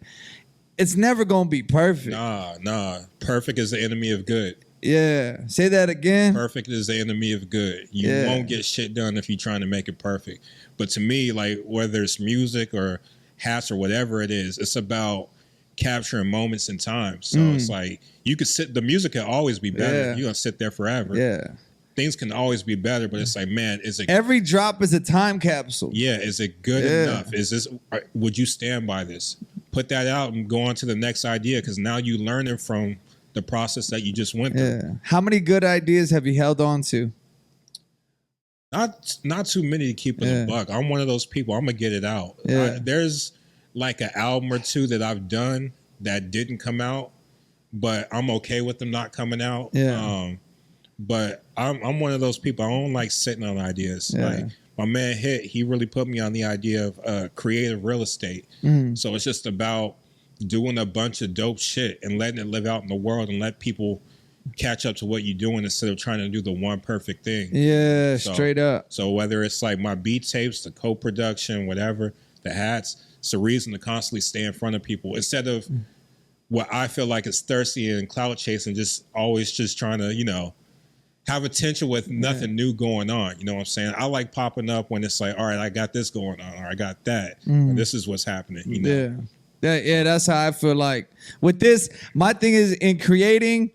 it's never gonna be perfect. Nah. Perfect is the enemy of good. Yeah. Say that again. Perfect is the enemy of good. You won't get shit done if you're trying to make it perfect. But to me, like, whether it's music or hats or whatever it is, it's about capturing moments in time. So it's like, you could the music can always be better. You're gonna sit there forever. Yeah. Things can always be better, but it's like, man, every drop is a time capsule. Yeah, is it good enough? Would you stand by this? Put that out and go on to the next idea, because now you learning from the process that you just went through. How many good ideas have you held on to? Not too many to keep it a buck. I'm one of those people. I'm gonna get it out. There's like an album or two that I've done that didn't come out, but I'm okay with them not coming out. But I'm one of those people. I don't like sitting on ideas. Like, my man he really put me on the idea of creative real estate. So it's just about doing a bunch of dope shit and letting it live out in the world and let people catch up to what you're doing instead of trying to do the one perfect thing. Straight up. So whether it's like my beat tapes, the co-production, whatever, the hats, it's a reason to constantly stay in front of people instead of what I feel like is thirsty and clout chasing, just always just trying to, have attention with nothing new going on. You know what I'm saying? I like popping up when it's like, all right, I got this going on, or I got that, or this is what's happening. That's how I feel like. With this, my thing is in creating,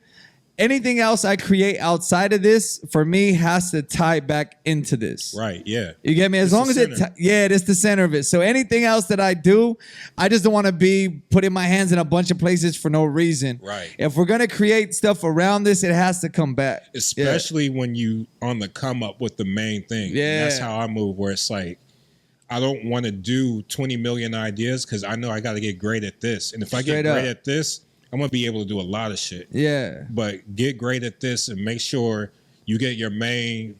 anything else I create outside of this, for me, has to tie back into this. Right, yeah. You get me? As long as it is the center of it. So anything else that I do, I just don't want to be putting my hands in a bunch of places for no reason. Right. If we're going to create stuff around this, it has to come back. Especially when you on the come up with the main thing. Yeah. And that's how I move, where it's like, I don't want to do 20 million ideas because I know I got to get great at this. And if I get great at this, I'm going to be able to do a lot of shit. Yeah. But get great at this and make sure you get your main,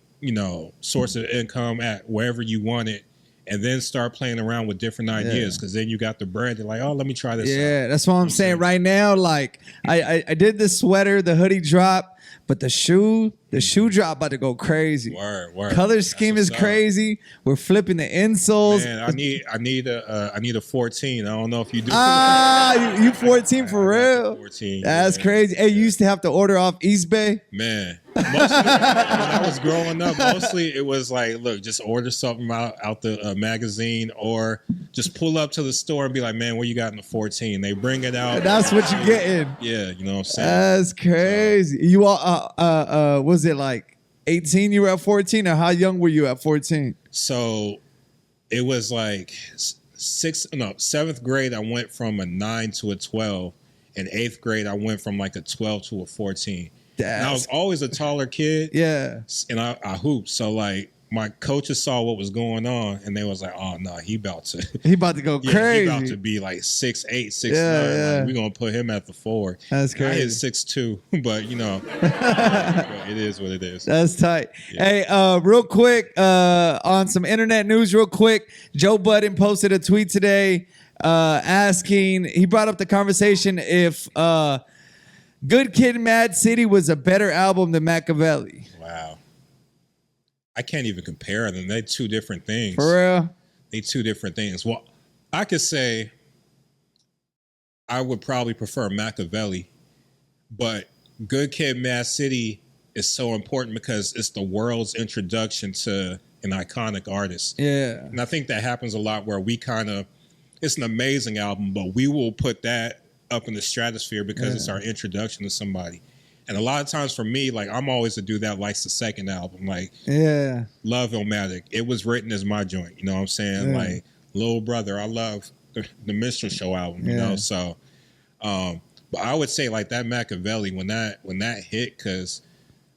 source of income at wherever you want it. And then start playing around with different ideas because then you got the bread. You're like, oh, let me try this out. Yeah, that's what I'm saying. Right now, like, I did the sweater, the hoodie drop, but the shoe drop about to go crazy. Word. Color scheme is crazy. We're flipping the insoles. Man, I need a 14. I don't know if you do. You 14 for real? 14. That's crazy. Hey, you used to have to order off East Bay? Man, mostly when I was growing up, mostly it was like, look, just order something out the magazine, or just pull up to the store and be like, man, what you got in the 14? They bring it out. That's what you're getting. Yeah, you know what I'm saying? That's crazy. So, you all, was it like 18 you were at 14, or how young were you at 14? So it was like seventh grade, I went from a 9 to a 12. In 8th grade, I went from like a 12 to a 14. And I was always a taller kid. Yeah. And I hooped. So like my coaches saw what was going on and they was like, oh no, he about to go crazy. He about to be like 6'8", 6'9". Yeah. Like, we're gonna put him at the 4. That's crazy. I hit 6'2", but it is what it is. That's tight. Yeah. Hey, real quick, on some internet news, real quick, Joe Budden posted a tweet today asking, he brought up the conversation if Good Kid, Mad City was a better album than Machiavelli. Wow. I can't even compare them. They're two different things. For real? They two different things. Well, I could say I would probably prefer Machiavelli, but Good Kid, Mad City is so important because it's the world's introduction to an iconic artist. Yeah. And I think that happens a lot where we it's an amazing album, but we will put that up in the stratosphere because it's our introduction to somebody. And a lot of times for me, like, I'm always a dude that likes the second album. Like, Love-O-Matic, it was written as my joint. You know what I'm saying? Yeah. Like, Little Brother, I love the Minstrel Show album, you know? So, but I would say, like, that Machiavelli, when that hit, because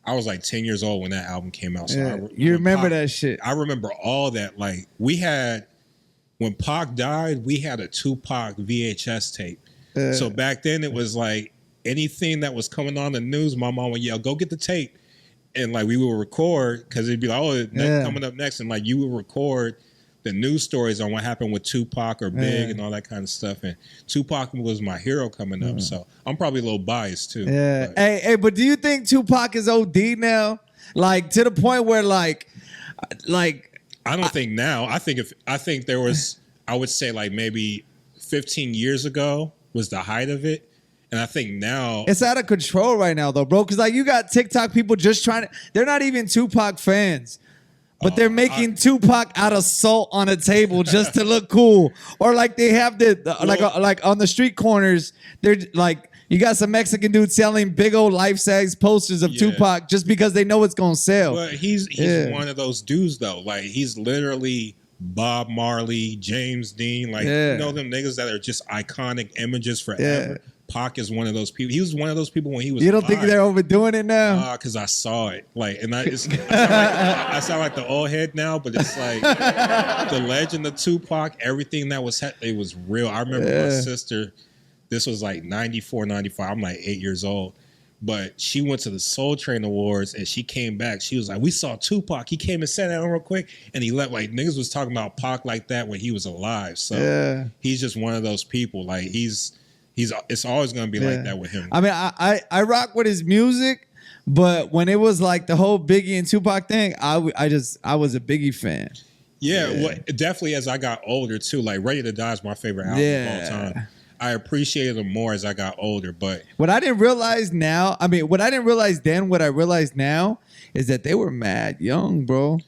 I was like 10 years old when that album came out. So you remember that shit? I remember all that. Like, when Pac died, we had a Tupac VHS tape. So back then it was like anything that was coming on the news, my mom would yell, go get the tape. And like we would record, because it'd be like, oh, coming up next. And like you would record the news stories on what happened with Tupac or Big and all that kind of stuff. And Tupac was my hero coming up. So I'm probably a little biased too. Yeah. But do you think Tupac is OD now? Like to the point where like I don't think now. I think there was, I would say like maybe 15 years ago was the height of it. And I think now it's out of control right now though, bro. Cause like you got TikTok people just they're not even Tupac fans, but they're making Tupac out of salt on a table just to look cool. Or like they have like on the street corners, they're like, you got some Mexican dudes selling big old life-size posters of Tupac just because they know it's gonna sell. But he's one of those dudes though. Like he's literally Bob Marley, James Dean, like you know them niggas that are just iconic images forever. Pac is one of those people. He was one of those people when he was. You don't think they're overdoing it now? Because I saw it. Like, and I sound like the old head now, but it's like the legend of Tupac. Everything that was it was real. I remember my sister. This was like 94, 95. I'm like 8 years old. But she went to the Soul Train Awards and she came back. She was like, we saw Tupac. He came and sat down real quick and he left. Like niggas was talking about Pac like that when he was alive. So he's just one of those people. Like it's always going to be like that with him. I mean, I rock with his music, but when it was like the whole Biggie and Tupac thing, I was a Biggie fan. Yeah. Well, definitely as I got older too. Like Ready to Die is my favorite album of all time. I appreciated them more as I got older, but what I didn't realize now, what I didn't realize then, what I realize now is that they were mad young, bro.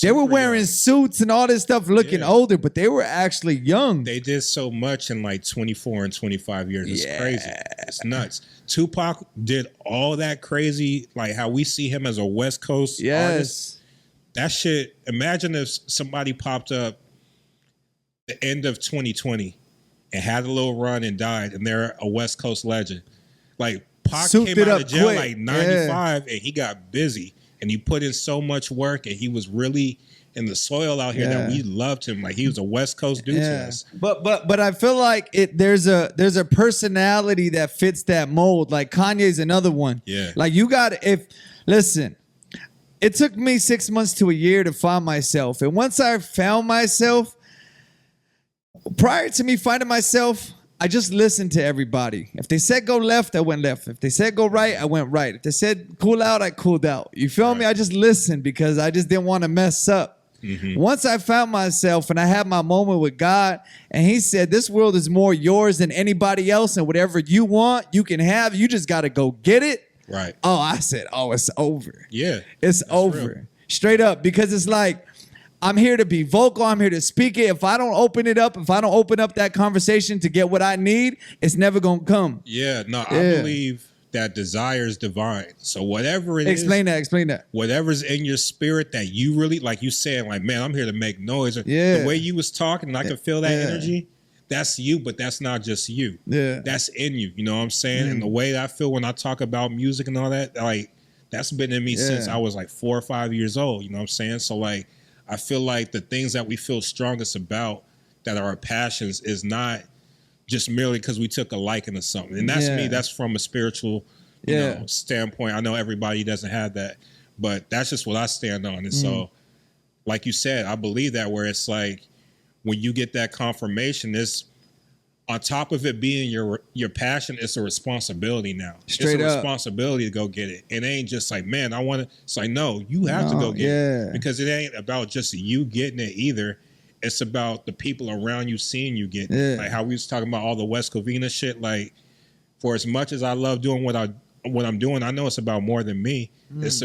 They were Super wearing young. suits and all this stuff, looking older, but they were actually young. They did so much in like 24 and 25 years. It's crazy. It's nuts. Tupac did all that crazy, like how we see him as a West Coast artist. That shit, imagine if somebody popped up the end of 2020 and had a little run and died, and they're a West Coast legend. Like, Pac Souped came it out up of jail quick. like 95, and he got busy, and he put in so much work, and he was really in the soil out here that we loved him. Like, he was a West Coast dude to us. But I feel like there's a personality that fits that mold. Like Kanye's another one. Yeah. Like listen, it took me 6 months to a year to find myself. And once I found myself, prior to me finding myself, I just listened to everybody. If they said go left, I went left. If they said go right, I went right. If they said cool out, I cooled out. You feel me? I just listened because I just didn't want to mess up. Mm-hmm. Once I found myself and I had my moment with God, and he said, this world is more yours than anybody else, and whatever you want, you can have. You just got to go get it. Right. Oh, I said, it's over. Yeah. It's over. Real. Straight up, because it's like, I'm here to be vocal. I'm here to speak it. If I don't open it up, if I don't open up that conversation to get what I need, it's never going to come. Yeah. No, I believe that desire is divine. So whatever it is. Explain that. Whatever's in your spirit that you really, like you saying, like, man, I'm here to make noise. Yeah. The way you was talking, and I could feel that energy. That's you, but that's not just you. Yeah. That's in you. You know what I'm saying? And the way I feel when I talk about music and all that, like, that's been in me since I was like 4 or 5 years old. You know what I'm saying? So, like, I feel like the things that we feel strongest about that are our passions is not just merely because we took a liking to something. And that's me. That's from a spiritual you know, standpoint. I know everybody doesn't have that, but that's just what I stand on. And so, like you said, I believe that where it's like when you get that confirmation, it's on top of it being your passion, it's a responsibility now. Straight it's a up. responsibility to go get it. It ain't just like, man, I want to. It's like, no, you have to go get it because it ain't about just you getting it either. It's about the people around you seeing you get it. Like how we was talking about all the West Covina shit. Like, for as much as I love doing what I'm doing, I know it's about more than me. It's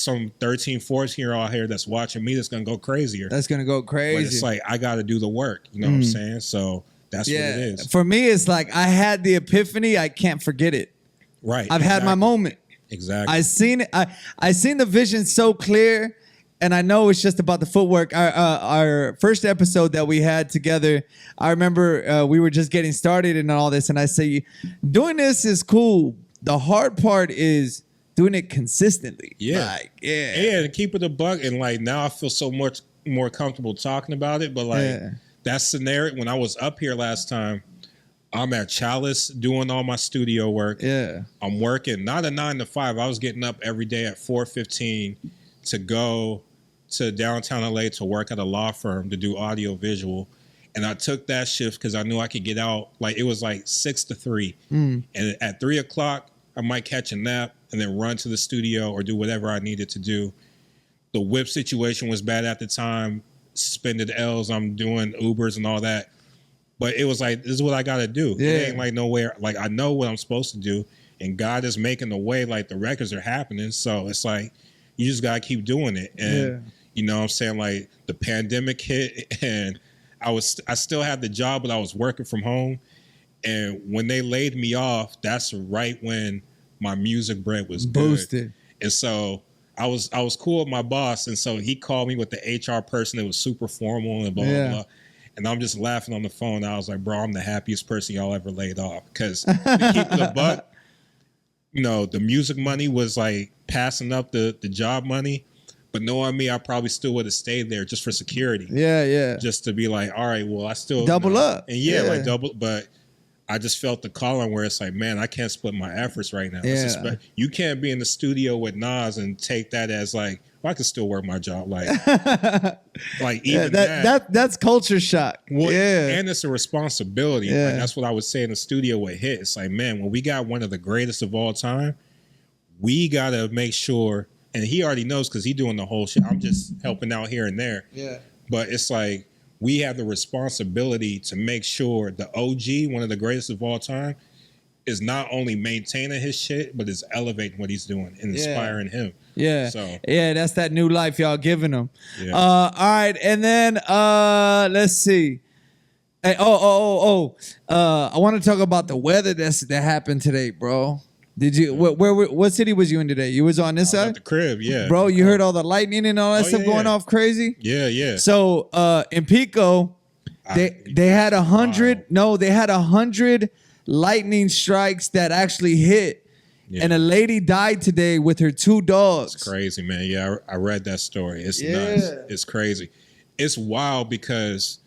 some 13, 14 year old out here that's watching me that's gonna go crazier. That's gonna go crazy. But it's like I got to do the work. You know what I'm saying? So that's what it is. For me, it's like I had the epiphany. I can't forget it. Right. I've had my moment. Exactly. I seen it. I seen the vision so clear, and I know it's just about the footwork. Our first episode that we had together, I remember we were just getting started and all this, and I say, doing this is cool. The hard part is doing it consistently. Yeah. And keep it a buck. And like now I feel so much more comfortable talking about it. But like that scenario, when I was up here last time, I'm at Chalice doing all my studio work. Yeah. I'm working, not a 9 to 5. I was getting up every day at 4:15 to go to downtown LA to work at a law firm to do audio visual. And I took that shift because I knew I could get out. Like it was like 6 to 3. And at 3 o'clock, I might catch a nap and then run to the studio or do whatever I needed to do. The whip situation was bad at the time. Suspended L's. I'm doing Ubers and all that. But it was like, this is what I got to do. It ain't like nowhere. Like I know what I'm supposed to do. And God is making the way. Like the records are happening. So it's like, you just got to keep doing it. And you know what I'm saying? Like the pandemic hit and I still had the job, but I was working from home. And when they laid me off, that's right when my music bread was boosted. And so I was cool with my boss. And so he called me with the HR person that was super formal and blah, blah, blah. And I'm just laughing on the phone. I was like, bro, I'm the happiest person y'all ever laid off. Because to keep it a buck, you know, the music money was like passing up the job money. But knowing me, I probably still would have stayed there just for security. Just to be like, all right, well, I still double up. And like double. But I just felt the calling where it's like, man, I can't split my efforts right now. You can't be in the studio with Nas and take that as like, well, I can still work my job. Like, like even that's culture shock. Well, and it's a responsibility. Like, that's what I would say in the studio with Hit. It's like, man, when we got one of the greatest of all time, we got to make sure, and he already knows because he's doing the whole shit. I'm just helping out here and there. But it's like, we have the responsibility to make sure the OG, one of the greatest of all time, is not only maintaining his shit, but is elevating what he's doing and inspiring him. Yeah. So yeah, that's that new life y'all giving him. Yeah. All right, and then let's see. Hey, I want to talk about the weather that happened today, bro. Did you? What city was you in today? You was on this I was side, at the crib, yeah. bro. You heard all the lightning and all that Oh, stuff yeah, going yeah. off crazy. Yeah. So in Pico, they had 100. Wow. No, they had 100 lightning strikes that actually hit, and a lady died today with her 2 dogs. It's crazy, man. Yeah, I read that story. It's Yeah. nuts. It's crazy. It's wild because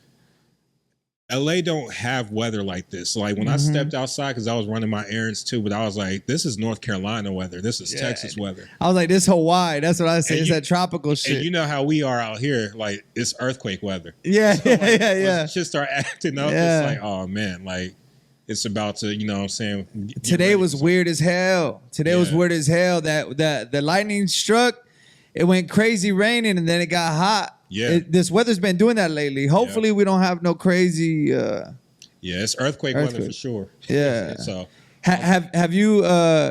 LA don't have weather like this. Like when I stepped outside, because I was running my errands too, but I was like, this is North Carolina weather. This is Texas weather. I was like, this Hawaii. That's what I say. And It's you- that tropical shit. And you know how we are out here, like it's earthquake weather. yeah, So, like, yeah. Once shit start acting up, Yeah. it's like, oh man, like it's about to, you know what I'm saying? get Today ready was for weird as hell. Today was Yeah. weird as hell. That the lightning struck, it went crazy raining, and then it got hot. Yeah. This weather's been doing that lately. Hopefully, we don't have no crazy. Yeah, it's earthquake weather Earthquake. for sure. Yeah. So Have you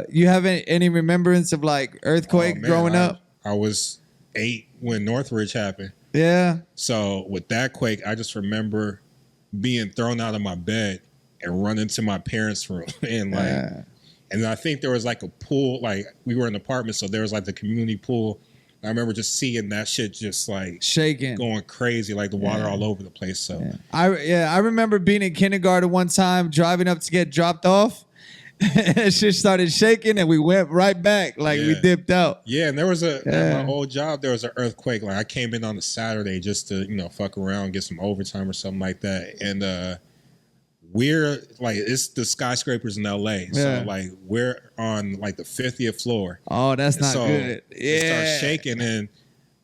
you have any remembrance of like earthquake oh, man, growing up? I was 8 when Northridge happened. Yeah. So with that quake, I just remember being thrown out of my bed and running to my parents' room and like, and I think there was like a pool. Like we were in an apartment, so there was like the community pool. I remember just seeing that shit just like Shaking. going crazy, like the water all over the place. So I remember being in kindergarten one time, driving up to get dropped off. And shit started shaking, and we went right back, like we Yeah. dipped out. yeah, and there was at my old job, there was an earthquake. Like I came in on a Saturday just to, you know, fuck around, get some overtime or something like that. And we're like, it's the skyscrapers in LA. Yeah. So like we're on like the 50th floor. Oh, that's not So good. it Yeah. starts shaking, and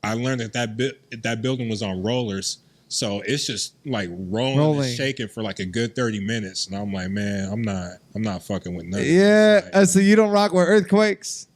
I learned that building was on rollers. So it's just like rolling and shaking for like a good 30 minutes. And I'm like, man, I'm not fucking with nothing. Yeah. It's like- So you don't rock with earthquakes?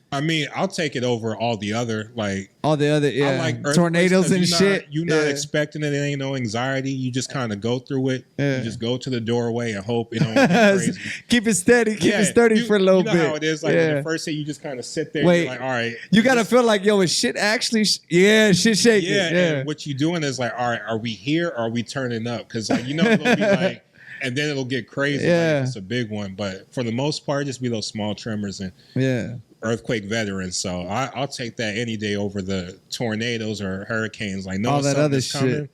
I mean, I'll take it over all the other, like, All the other, I like earthquakes tornadoes 'cause and you're shit. You're not expecting it. It ain't no anxiety. You just kind of go through it. Yeah. You just go to the doorway and hope it don't get crazy. Keep it steady. Keep Yeah, it sturdy you- for a little you know bit. how it is. Like yeah. the first day, you just kind of sit there. Wait. You're like, all right. You gotta feel like, yo, is shit actually? Shit shaking. Yeah, Yeah. and what you doing is like, all right, are we here or are we turning up? Because like, you know, it'll be like, and then it'll get crazy. Yeah. Like, it's a big one, but for the most part, just be those small tremors and Yeah. earthquake veterans. So I'll take that any day over the tornadoes or hurricanes. Like, no, All that other shit. coming,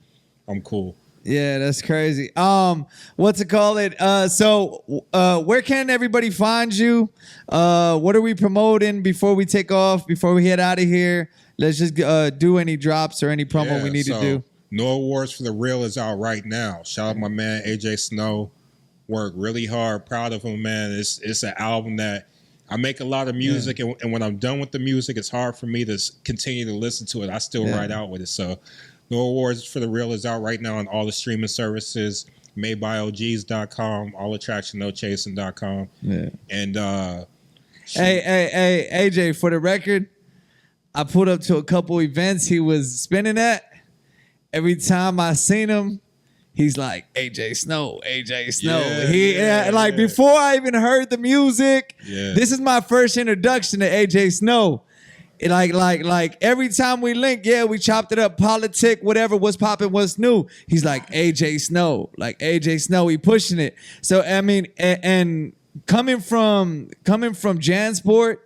I'm cool. Yeah, that's crazy. What's it called? Where can everybody find you? What are we promoting before we take off? Before we head out of here, let's just do any drops or any promo we need to do. No Awards for the Real is out right now. Shout out my man AJ Snow. Worked really hard. Proud of him, man. It's an album that I make a lot of music, and when I'm done with the music, it's hard for me to continue to listen to it. I still ride out with it. So No Awards for the Real is out right now on all the streaming services, madebyOGs.com, allattractionnocasing.com. Yeah. And Hey, AJ, for the record, I pulled up to a couple events he was spinning at. Every time I seen him, he's like, AJ Snow. Yeah, before I even heard the music, Yeah. this is my first introduction to AJ Snow. Like every time we link, we chopped it up, politic, whatever, what's popping, what's new. He's like, AJ Snow, he pushing it. So, I mean, and coming from Jansport,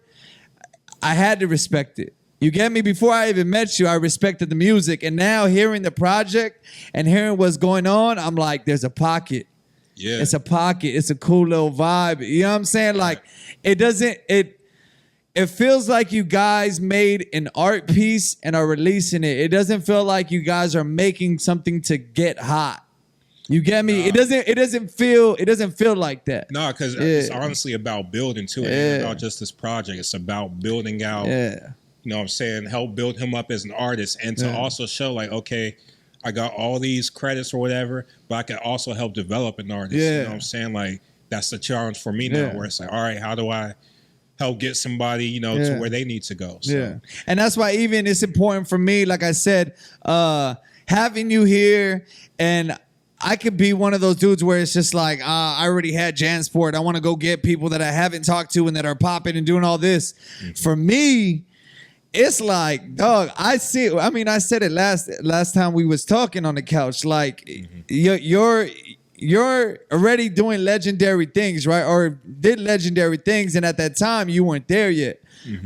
I had to respect it. You get me? Before I even met you, I respected the music. And now hearing the project and hearing what's going on, I'm like, there's a pocket. yeah, It's a pocket. It's a cool little vibe. You know what I'm saying? Like, it feels like you guys made an art piece and are releasing it. It doesn't feel like you guys are making something to get hot. You get me? It doesn't feel like that. No, because it's honestly about building too. It ain't about just this project. It's about building out. Yeah. You know what I'm saying? Help build him up as an artist, and to also show like, okay, I got all these credits or whatever, but I can also help develop an artist. Yeah. You know what I'm saying? Like that's the challenge for me now, where it's like, all right, how do I help get somebody, you know, to where they need to go? So. Yeah. And that's why even it's important for me, like I said, having you here, and I could be one of those dudes where it's just like, I already had Jansport. I want to go get people that I haven't talked to and that are popping and doing all this. For me, it's like, dog, I said it last time we was talking on the couch. Like, you're already doing legendary things, right? Or did legendary things, and at that time you weren't there yet.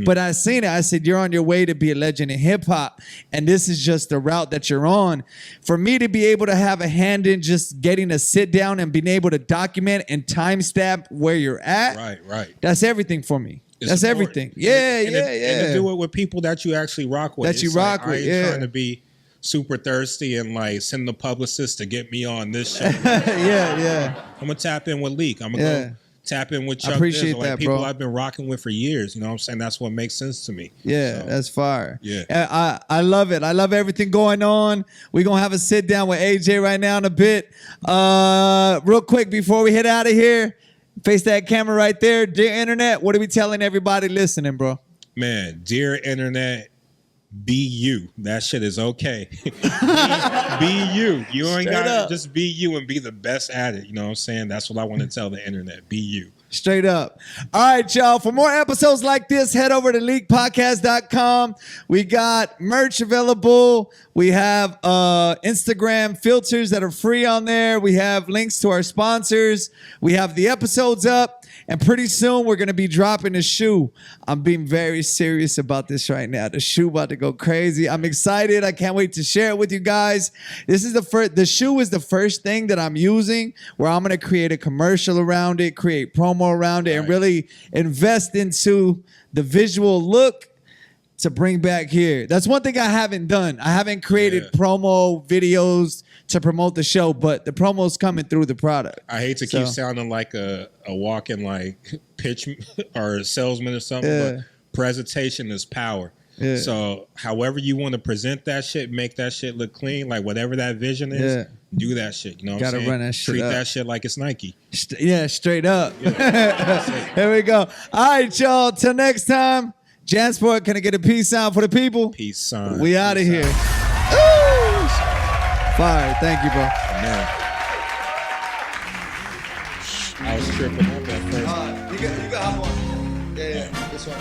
But I seen it. I said, you're on your way to be a legend in hip hop, and this is just the route that you're on. For me to be able to have a hand in just getting to sit down and being able to document and timestamp where you're at, right. That's everything for me. That's important. everything. Yeah. And to do it with people that you actually rock with. That you rock with, I ain't trying to be super thirsty and like send the publicist to get me on this show. yeah. I'm gonna tap in with Leak. I'm gonna go tap in with Chuck. I appreciate Dizzle, like that, people bro. I've been rocking with for years. You know what I'm saying? That's what makes sense to me. Yeah, So, that's fire. Yeah. I love it. I love everything going on. We're going to have a sit down with AJ right now in a bit. Real quick, before we head out of here, face that camera right there. Dear Internet, what are we telling everybody listening, bro? Man, dear Internet, be you. That shit is okay. be you. You ain't got to just be you and be the best at it. You know what I'm saying? That's what I want to tell the Internet. Be you. Straight up. All right, y'all. For more episodes like this, head over to LIQpodcast.com. We got merch available. We have Instagram filters that are free on there. We have links to our sponsors. We have the episodes up. And pretty soon, we're going to be dropping a shoe. I'm being very serious about this right now. The shoe about to go crazy. I'm excited. I can't wait to share it with you guys. This is the shoe is the first thing that I'm using where I'm going to create a commercial around it, create promo around it, and really invest into the visual look to bring back here. That's one thing I haven't done. I haven't created promo videos to promote the show, but the promo's coming through the product. I hate to keep sounding like a walking like pitch or salesman or something, but presentation is power. Yeah. So however you want to present that shit, make that shit look clean, like whatever that vision is, do that shit. You know what I'm saying? Run that shit Treat up. that shit like it's Nike. Straight up. Here we go. All right, y'all. Till next time. Jansport, can I get a peace sign for the people? Peace sign. We out of here. Fire. Thank you, bro. Man. I was tripping up at first. You got hop on. Yeah, this one.